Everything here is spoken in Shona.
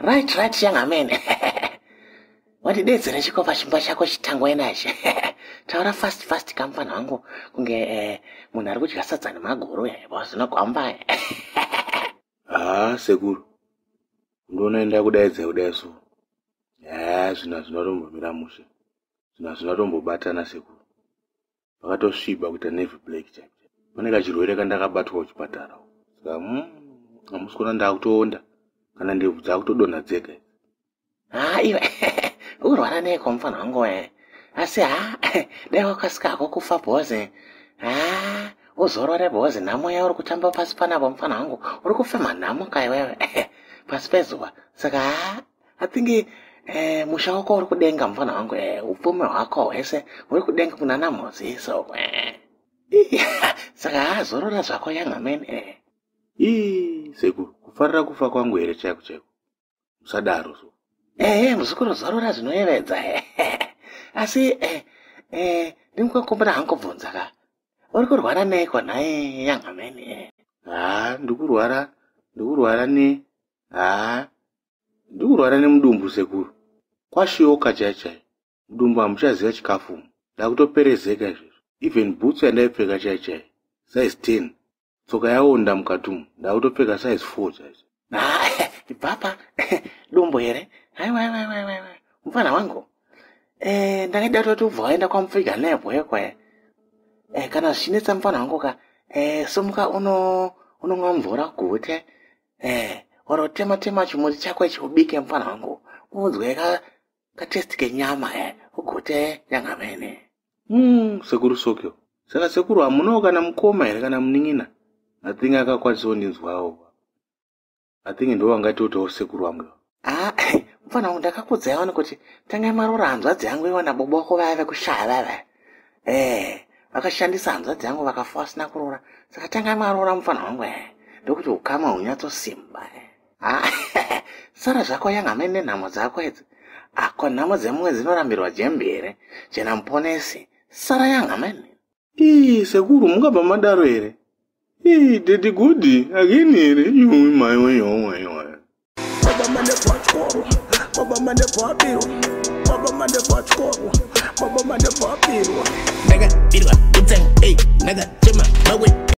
Right yangamene. Wadidedzera chikopa chimba chako chitangwa enaje. Taura fast kampana wangu kunge munhu ari kudya sadza nemaguru yaibo zvinogwamba. Sekuru. Ndonoenda kudaidza so. Zvina zvinotombomira mushe. Zvina zvinotombobatana sekuru. Vakatosviba kuita navy black chaipo. Pane kachirwere kandakabatwa kuchipatara. Saka amusikona ndakutoonda kana ndebvu dzakutodonha dzega. Iwe urwara neko mfana wangu asi dai wakasikako kufa bhozi. Uzorore bhozi nhamo yauri uri kutamba pasi panapa mfana wangu uri kufema nhamo kai wewe pasi pezuva. Saka I musha wako uri kudenga mfana wangu upfumi hwako hwese uri kudenga kuna Namoziso. Saka zorora zvako yangamene. Sekuru, kufarira kufa kwangu here chaiko. Musadaro so. Muzukuru zorora zvinoyevedza. Asi ndingokumbira hangu bvunza ka. Uri kurwara neiko naye yangamene? Ndikurwara nemudumbu sekuru. Kwashoka chaichai. Mudumbu hamuchaziva chikafu. Ndakutoperezeka izvozvo. Even boots yandaipfeka chaichai. Size 10. Tsoka yaonda mukatumu. Ndakutopfeka size 4 chaicho. Papa, dumbu here. Mfana wangu. Ndakaida kuti ubva waenda kwamufika nebwe ekwe. Kana zvichinetsa mfana wangu ka. Somuka unonwa mvura gute. Oro tema chimuti chako chikubike mfana wangu. Udzwe katesti kenyama ugute yangamene. Sekuru Sokyo. Saka sekuru hamunawo kana mukoma here kana munin'ina. I think akakwanisa kundinzwawo. I think ndo wangatotawo sekuru wangu. Mfana wangu ndakakuudzawo kuti tanga marora hanzvadzi yangu iwana boboko vave kushaya vave. Vakashandisa hanzvadzi yangu vakafa vasina kurora. Saka tanga marora mfana wangu ndokuti ukama hunyatsosimba. Sara zvako yangamene nhamo dzako idzi. Ko nhamo dzemumwe dzinorambirwa jembere chena muponesi. Sara yangamene. Sekuru mungabva madaro here. Daddy goody again here. You my way. Baba mane patro. Baba mane papiro. Baba mane patro. Baba mane papiro. Nigga, birwa, utseng, hey, nigga, chema, mawe.